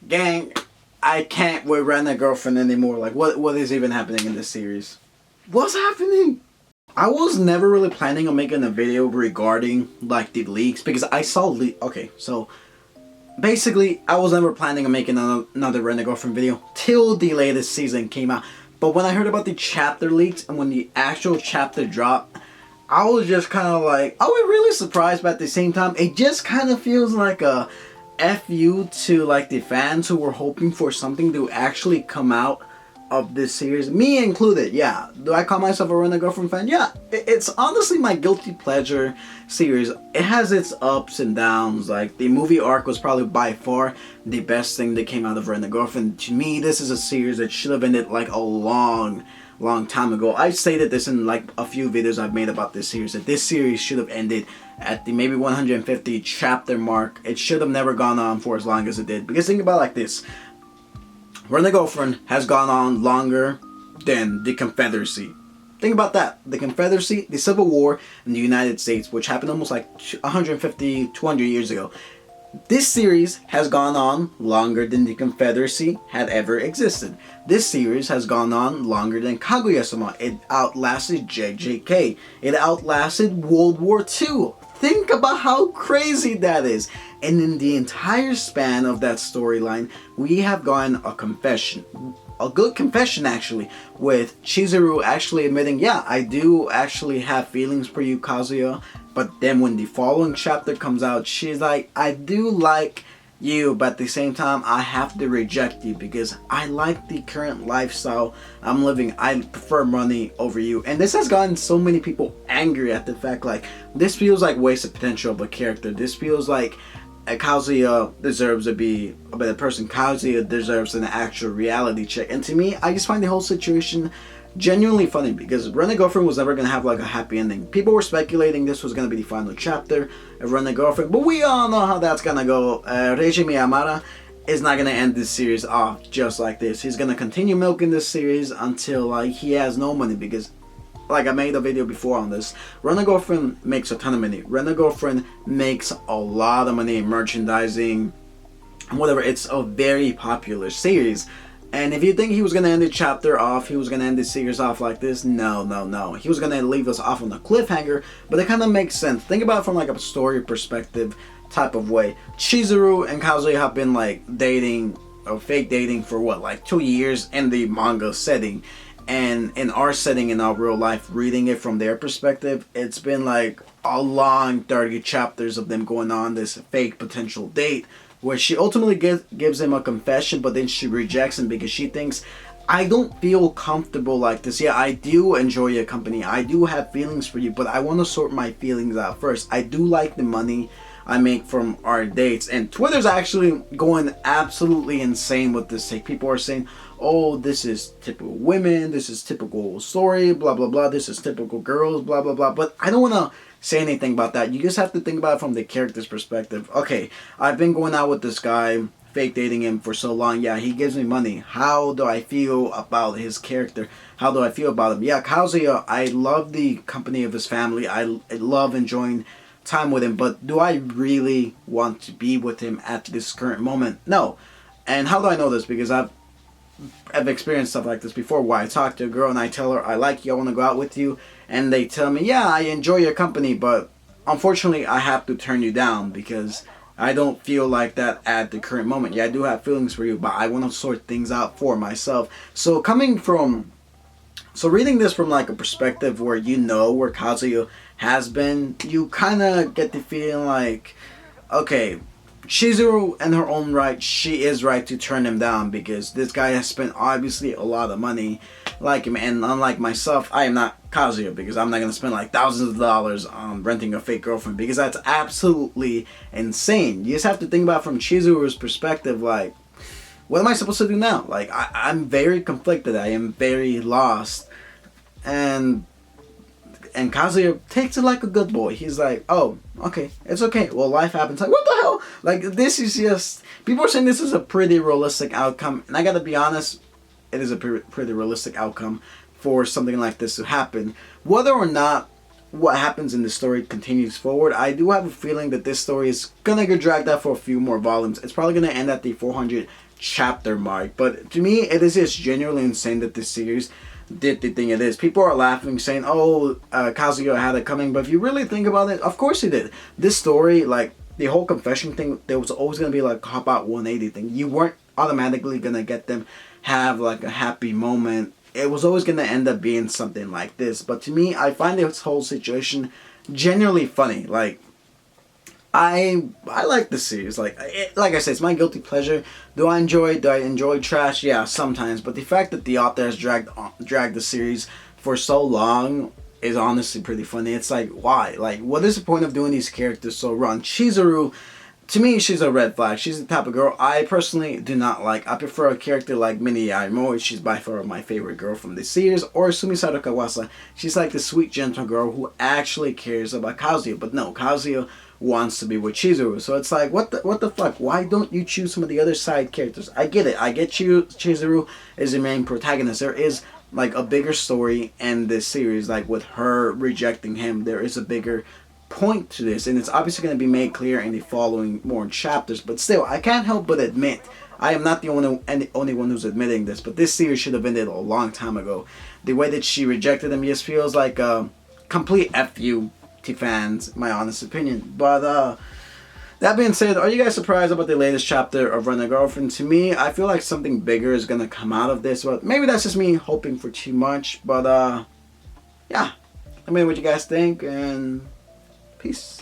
Gang, I can't with Rent a Girlfriend anymore. Like, what is even happening in this series? What's happening? I was never really planning on making a video regarding, like, the leaks, because I saw okay, so basically, I was never planning on making another Rent a Girlfriend video till the latest season came out. But when I heard about the chapter leaks and when the actual chapter dropped, I was just kind of like, I was really surprised, but at the same time, it just kind of feels like a FU to like the fans who were hoping for something to actually come out of this series, me included. Yeah, do I call myself a Rent a Girlfriend fan? Yeah, it's honestly my guilty pleasure series. It has its ups and downs. Like, the movie arc was probably by far the best thing that came out of Rent a Girlfriend. To me, this is a series that should have ended like a long time ago. I stated this in like a few videos I've made about this series, that this series should have ended at the maybe 150 chapter mark. It should have never gone on for as long as it did. Because think about it like this: Rent a Girlfriend has gone on longer than the Confederacy. Think about that. The Confederacy, the Civil War in the United States, which happened almost like 150, 200 years ago. This series has gone on longer than the Confederacy had ever existed. This series has gone on longer than Kaguya-sama. It outlasted JJK. It outlasted World War II. Think about how crazy that is. And in the entire span of that storyline, we have gotten a confession. A good confession, actually, with Chizuru actually admitting, yeah, I do actually have feelings for you, Kazuya. But then when the following chapter comes out, she's like, I do like you, but at the same time, I have to reject you because I like the current lifestyle I'm living. I prefer money over you. And this has gotten so many people angry at the fact, like, this feels like wasted potential of a character. This feels like Kazuya deserves to be a better person. Kazuya deserves an actual reality check. And to me, I just find the whole situation genuinely funny because Rent a Girlfriend was never going to have like a happy ending. People were speculating this was going to be the final chapter of Rent a Girlfriend, but we all know how that's going to go. Reiji Miyamada is not going to end this series off just like this. He's going to continue milking this series until like he has no money, because like I made a video before on this, Rent a Girlfriend makes a ton of money. Rent a Girlfriend makes a lot of money in merchandising, whatever. It's a very popular series. And if you think he was going to end the chapter off, he was going to end the series off like this, no. He was going to leave us off on a cliffhanger, but it kind of makes sense. Think about it from like a story perspective type of way. Chizuru and Kazuya have been like dating, or fake dating, for what, like 2 years in the manga setting. And in our setting, in our real life, reading it from their perspective, it's been like a long 30 chapters of them going on this fake potential date, where she ultimately gives him a confession, but then she rejects him because she thinks, I don't feel comfortable like this. Yeah, I do enjoy your company. I do have feelings for you, but I want to sort my feelings out first. I do like the money I make from our dates. And Twitter's actually going absolutely insane with this take. People are saying, oh, this is typical women, this is typical story, blah, blah, blah, this is typical girls, blah, blah, blah. But I don't want to say anything about that. You just have to think about it from the character's perspective. Okay, I've been going out with this guy, fake dating him for so long. Yeah, he gives me money. How do I feel about his character? How do I feel about him? Yeah, Kazuya, I love the company of his family. I love enjoying time with him, but do I really want to be with him at this current moment? No. And how do I know this? Because I've experienced stuff like this before, where I talk to a girl and I tell her, I like you, I want to go out with you, and they tell me, yeah, I enjoy your company, but unfortunately I have to turn you down because I don't feel like that at the current moment. Yeah, I do have feelings for you, but I want to sort things out for myself. So reading this from like a perspective where you know where Kazuya has been, you kind of get the feeling like, okay, Chizuru in her own right, she is right to turn him down because this guy has spent obviously a lot of money like him. And unlike myself, I am not Kazuya, because I'm not going to spend like thousands of dollars on renting a fake girlfriend, because that's absolutely insane. You just have to think about it from Chizuru's perspective, like, what am I supposed to do now? Like, I'm very conflicted. I am very lost. And and Kazuya takes it like a good boy. He's like, oh, okay, it's okay. Well, life happens. Like, what the hell? Like, this is just, people are saying this is a pretty realistic outcome, and I gotta be honest, it is a pretty realistic outcome for something like this to happen. Whether or not what happens in the story continues forward, I do have a feeling that this story is gonna get dragged out for a few more volumes. It's probably gonna end at the 400 chapter mark. But to me, it is just genuinely insane that this series did the thing it is. People are laughing, saying, "Oh, Kazuya had it coming," but if you really think about it, of course he did. This story, like the whole confession thing, there was always gonna be like a cop out 180 thing. You weren't automatically gonna get them have like a happy moment. It was always gonna end up being something like this. But to me, I find this whole situation genuinely funny. Like, I like the series. Like I said, it's my guilty pleasure. Do I enjoy trash? Yeah, sometimes. But the fact that the author has dragged the series for so long is honestly pretty funny. It's like, why? Like, what is the point of doing these characters so wrong? Chizuru, to me, she's a red flag. She's the type of girl I personally do not like. I prefer a character like Mini Yaimo. She's by far my favorite girl from this series. Or Sumisato Kawasa. She's like the sweet, gentle girl who actually cares about Kazuya. But no, Kazuya wants to be with Chizuru. So it's like, what the fuck? Why don't you choose some of the other side characters? I get it. I get Chizuru is the main protagonist. There is like a bigger story in this series. Like with her rejecting him, there is a bigger point to this, and it's obviously going to be made clear in the following more chapters. But still, I can't help but admit, I am not the only one who's admitting this, but this series should have ended a long time ago. The way that she rejected him just feels like a complete FU to fans, my honest opinion. But that being said, are you guys surprised about the latest chapter of Run a Girlfriend? To me, I feel like something bigger is going to come out of this, but maybe that's just me hoping for too much. But yeah, let me know what you guys think, and peace.